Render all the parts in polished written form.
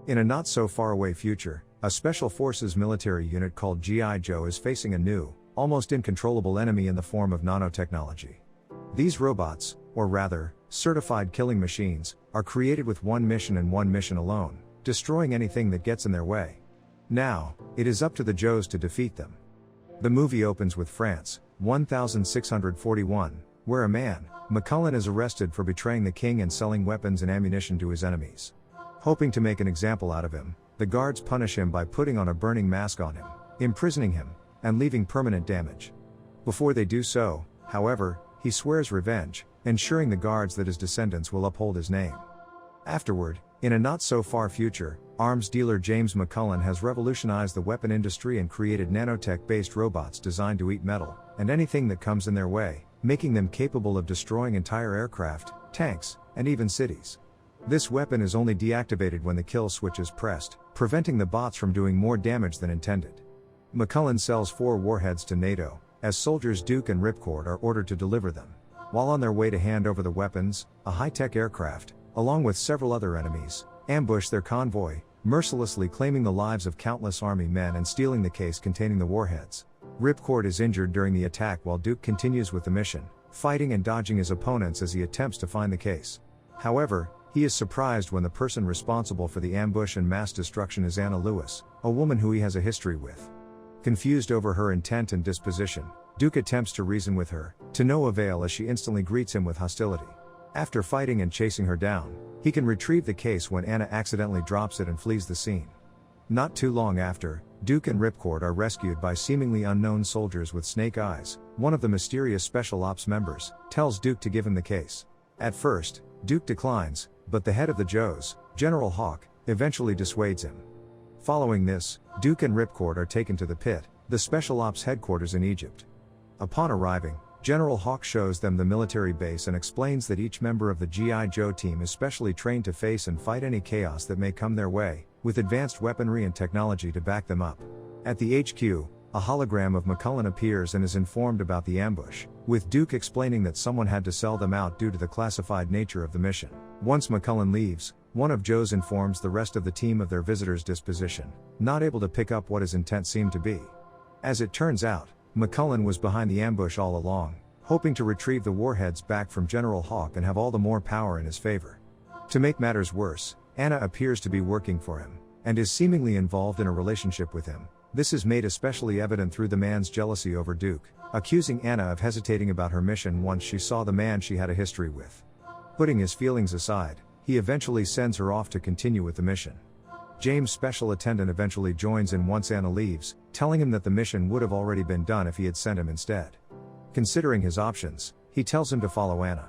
In a not-so-far-away future, a Special Forces military unit called G.I. Joe is facing a new, almost incontrollable enemy in the form of nanotechnology. These robots, or rather, certified killing machines, are created with one mission and one mission alone: destroying anything that gets in their way. Now, it is up to the Joes to defeat them. The movie opens with France, 1641, where a man, McCullen, is arrested for betraying the king and selling weapons and ammunition to his enemies. Hoping to make an example out of him, the guards punish him by putting on a burning mask on him, imprisoning him, and leaving permanent damage. Before they do so, however, he swears revenge, ensuring the guards that his descendants will uphold his name. Afterward, in a not-so-far future, arms dealer James McCullen has revolutionized the weapon industry and created nanotech-based robots designed to eat metal and anything that comes in their way, making them capable of destroying entire aircraft, tanks, and even cities. This weapon is only deactivated when the kill switch is pressed, preventing the bots from doing more damage than intended. McCullen sells 4 warheads to NATO, as soldiers Duke and Ripcord are ordered to deliver them. While on their way to hand over the weapons, a high-tech aircraft, along with several other enemies, ambush their convoy, mercilessly claiming the lives of countless army men and stealing the case containing the warheads. Ripcord is injured during the attack while Duke continues with the mission, fighting and dodging his opponents as he attempts to find the case. However, he is surprised when the person responsible for the ambush and mass destruction is Anna Lewis, a woman who he has a history with. Confused over her intent and disposition, Duke attempts to reason with her, to no avail as she instantly greets him with hostility. After fighting and chasing her down, he can retrieve the case when Anna accidentally drops it and flees the scene. Not too long after, Duke and Ripcord are rescued by seemingly unknown soldiers with snake eyes. One of the mysterious Special Ops members tells Duke to give him the case. At first, Duke declines, but the head of the Joes, General Hawk, eventually dissuades him. Following this, Duke and Ripcord are taken to the pit, the Special Ops headquarters in Egypt. Upon arriving, General Hawk shows them the military base and explains that each member of the G.I. Joe team is specially trained to face and fight any chaos that may come their way, with advanced weaponry and technology to back them up. At the HQ, a hologram of McCullen appears and is informed about the ambush, with Duke explaining that someone had to sell them out due to the classified nature of the mission. Once McCullen leaves, one of Joe's informs the rest of the team of their visitor's disposition, not able to pick up what his intent seemed to be. As it turns out, McCullen was behind the ambush all along, hoping to retrieve the warheads back from General Hawk and have all the more power in his favor. To make matters worse, Anna appears to be working for him, and is seemingly involved in a relationship with him. This is made especially evident through the man's jealousy over Duke, accusing Anna of hesitating about her mission once she saw the man she had a history with. Putting his feelings aside, he eventually sends her off to continue with the mission. James' special attendant eventually joins in once Anna leaves, telling him that the mission would have already been done if he had sent him instead. Considering his options, he tells him to follow Anna.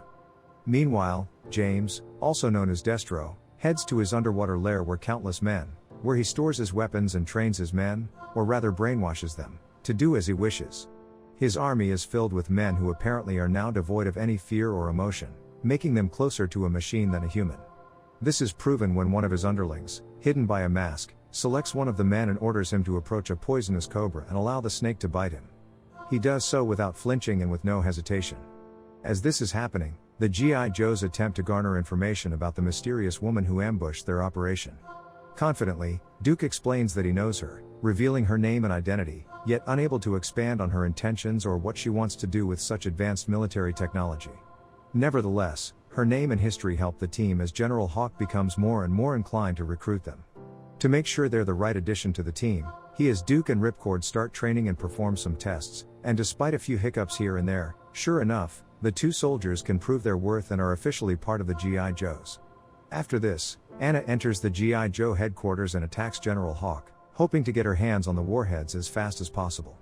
Meanwhile, James, also known as Destro, heads to his underwater lair where he stores his weapons and trains his men, or rather brainwashes them, to do as he wishes. His army is filled with men who apparently are now devoid of any fear or emotion, making them closer to a machine than a human. This is proven when one of his underlings, hidden by a mask, selects one of the men and orders him to approach a poisonous cobra and allow the snake to bite him. He does so without flinching and with no hesitation. As this is happening, the G.I. Joes attempt to garner information about the mysterious woman who ambushed their operation. Confidently, Duke explains that he knows her, revealing her name and identity, yet unable to expand on her intentions or what she wants to do with such advanced military technology. Nevertheless, her name and history help the team as General Hawk becomes more and more inclined to recruit them. To make sure they're the right addition to the team, he has Duke and Ripcord start training and perform some tests, and despite a few hiccups here and there, sure enough, the 2 soldiers can prove their worth and are officially part of the G.I. Joes. After this, Anna enters the G.I. Joe headquarters and attacks General Hawk, hoping to get her hands on the warheads as fast as possible.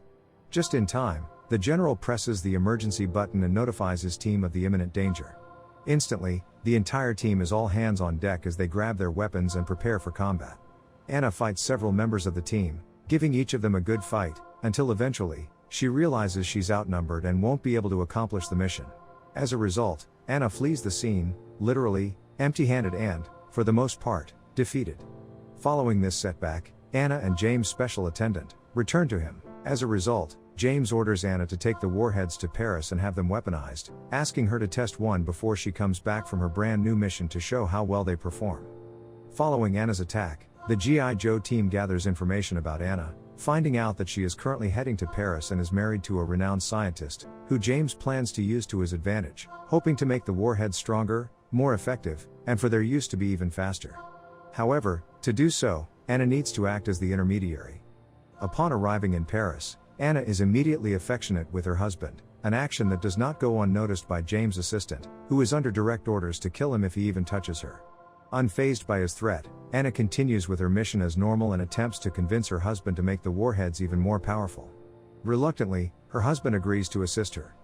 Just in time, the general presses the emergency button and notifies his team of the imminent danger. Instantly, the entire team is all hands on deck as they grab their weapons and prepare for combat. Anna fights several members of the team, giving each of them a good fight, until eventually, she realizes she's outnumbered and won't be able to accomplish the mission. As a result, Anna flees the scene, literally, empty-handed and, for the most part, defeated. Following this setback, Anna and James' special attendant return to him. As a result, James orders Anna to take the warheads to Paris and have them weaponized, asking her to test one before she comes back from her brand new mission to show how well they perform. Following Anna's attack, the G.I. Joe team gathers information about Anna, finding out that she is currently heading to Paris and is married to a renowned scientist, who James plans to use to his advantage, hoping to make the warheads stronger, more effective, and for their use to be even faster. However, to do so, Anna needs to act as the intermediary. Upon arriving in Paris, Anna is immediately affectionate with her husband, an action that does not go unnoticed by James' assistant, who is under direct orders to kill him if he even touches her. Unfazed by his threat, Anna continues with her mission as normal and attempts to convince her husband to make the warheads even more powerful. Reluctantly, her husband agrees to assist her.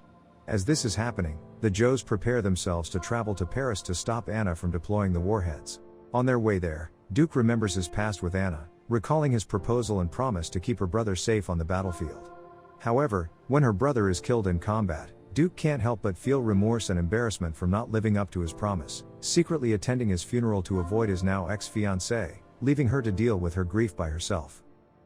As this is happening, the Joes prepare themselves to travel to Paris to stop Anna from deploying the warheads. On their way there, Duke remembers his past with Anna, recalling his proposal and promise to keep her brother safe on the battlefield. However, when her brother is killed in combat, Duke can't help but feel remorse and embarrassment from not living up to his promise, secretly attending his funeral to avoid his now ex-fiancée, leaving her to deal with her grief by herself.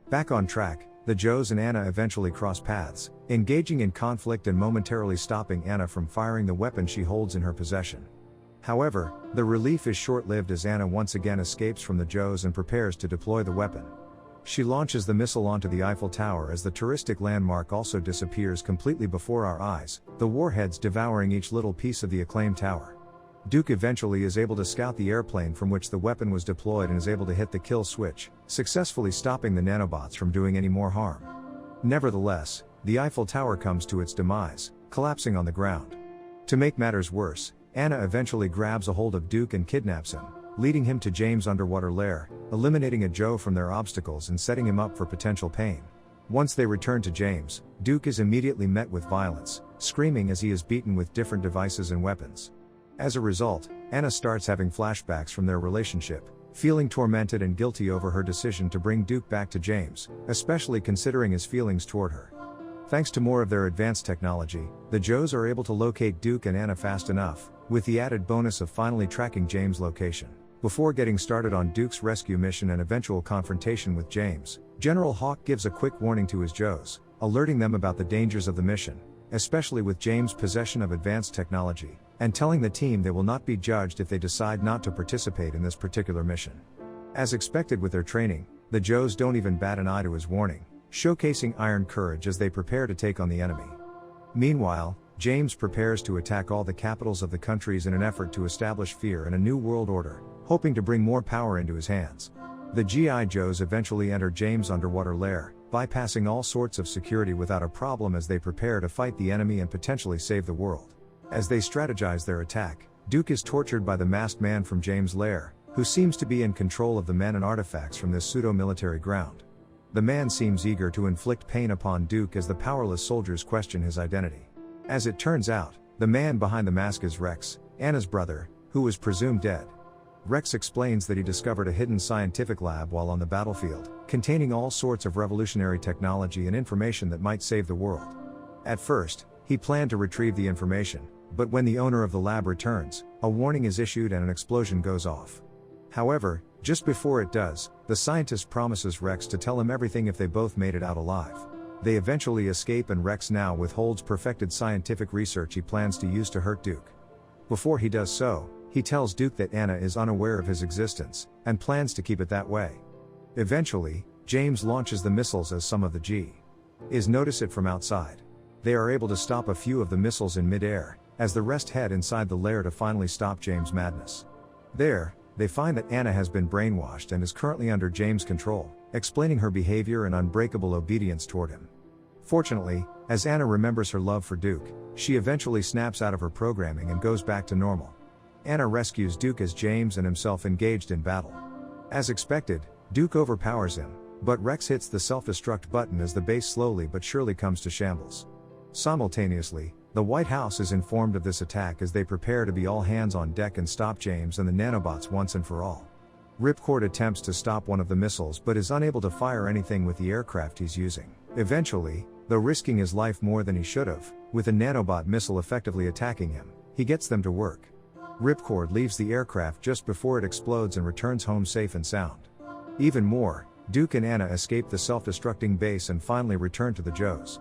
Back on track, the Joes and Anna eventually cross paths, engaging in conflict and momentarily stopping Anna from firing the weapon she holds in her possession. However, the relief is short-lived as Anna once again escapes from the Joes and prepares to deploy the weapon. She launches the missile onto the Eiffel Tower as the touristic landmark also disappears completely before our eyes, the warheads devouring each little piece of the acclaimed tower. Duke eventually is able to scout the airplane from which the weapon was deployed and is able to hit the kill switch, successfully stopping the nanobots from doing any more harm. Nevertheless, the Eiffel Tower comes to its demise, collapsing on the ground. To make matters worse, Anna eventually grabs a hold of Duke and kidnaps him, leading him to James' underwater lair, eliminating a Joe from their obstacles and setting him up for potential pain. Once they return to James, Duke is immediately met with violence, screaming as he is beaten with different devices and weapons. As a result, Anna starts having flashbacks from their relationship, feeling tormented and guilty over her decision to bring Duke back to James, especially considering his feelings toward her. Thanks to more of their advanced technology, the Joes are able to locate Duke and Anna fast enough, with the added bonus of finally tracking James' location. Before getting started on Duke's rescue mission and eventual confrontation with James, General Hawk gives a quick warning to his Joes, alerting them about the dangers of the mission, especially with James' possession of advanced technology, and telling the team they will not be judged if they decide not to participate in this particular mission. As expected with their training, the Joes don't even bat an eye to his warning, showcasing iron courage as they prepare to take on the enemy. Meanwhile, James prepares to attack all the capitals of the countries in an effort to establish fear and a new world order, hoping to bring more power into his hands. The G.I. Joes eventually enter James' underwater lair, bypassing all sorts of security without a problem as they prepare to fight the enemy and potentially save the world. As they strategize their attack, Duke is tortured by the masked man from James' lair, who seems to be in control of the men and artifacts from this pseudo-military ground. The man seems eager to inflict pain upon Duke as the powerless soldiers question his identity. As it turns out, the man behind the mask is Rex, Anna's brother, who was presumed dead. Rex explains that he discovered a hidden scientific lab while on the battlefield, containing all sorts of revolutionary technology and information that might save the world. At first, he planned to retrieve the information, but when the owner of the lab returns, a warning is issued and an explosion goes off. However, just before it does, the scientist promises Rex to tell him everything if they both made it out alive. They eventually escape and Rex now withholds perfected scientific research he plans to use to hurt Duke. Before he does so, he tells Duke that Anna is unaware of his existence, and plans to keep it that way. Eventually, James launches the missiles as some of the G.I.s notice it from outside. They are able to stop a few of the missiles in mid-air, as the rest head inside the lair to finally stop James' madness. There, they find that Anna has been brainwashed and is currently under James' control, explaining her behavior and unbreakable obedience toward him. Fortunately, as Anna remembers her love for Duke, she eventually snaps out of her programming and goes back to normal. Anna rescues Duke as James and himself engaged in battle. As expected, Duke overpowers him, but Rex hits the self-destruct button as the base slowly but surely comes to shambles. Simultaneously, the White House is informed of this attack as they prepare to be all hands on deck and stop James and the nanobots once and for all. Ripcord attempts to stop one of the missiles but is unable to fire anything with the aircraft he's using. Eventually, though risking his life more than he should have, with a nanobot missile effectively attacking him, he gets them to work. Ripcord leaves the aircraft just before it explodes and returns home safe and sound. Even more, Duke and Anna escape the self-destructing base and finally return to the Joes.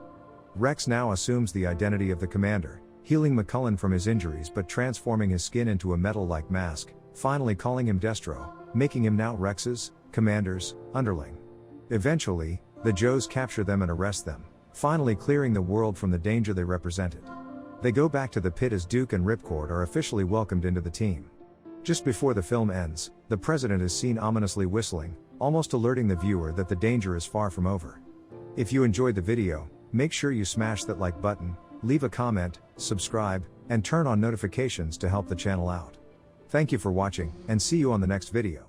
Rex now assumes the identity of the commander, healing McCullen from his injuries but transforming his skin into a metal-like mask, finally calling him Destro, making him now Rex's commanders, underling. Eventually, the Joes capture them and arrest them, finally clearing the world from the danger they represented. They go back to the pit as Duke and Ripcord are officially welcomed into the team. Just before the film ends, the president is seen ominously whistling, almost alerting the viewer that the danger is far from over. If you enjoyed the video, make sure you smash that like button, leave a comment, subscribe, and turn on notifications to help the channel out. Thank you for watching, and see you on the next video.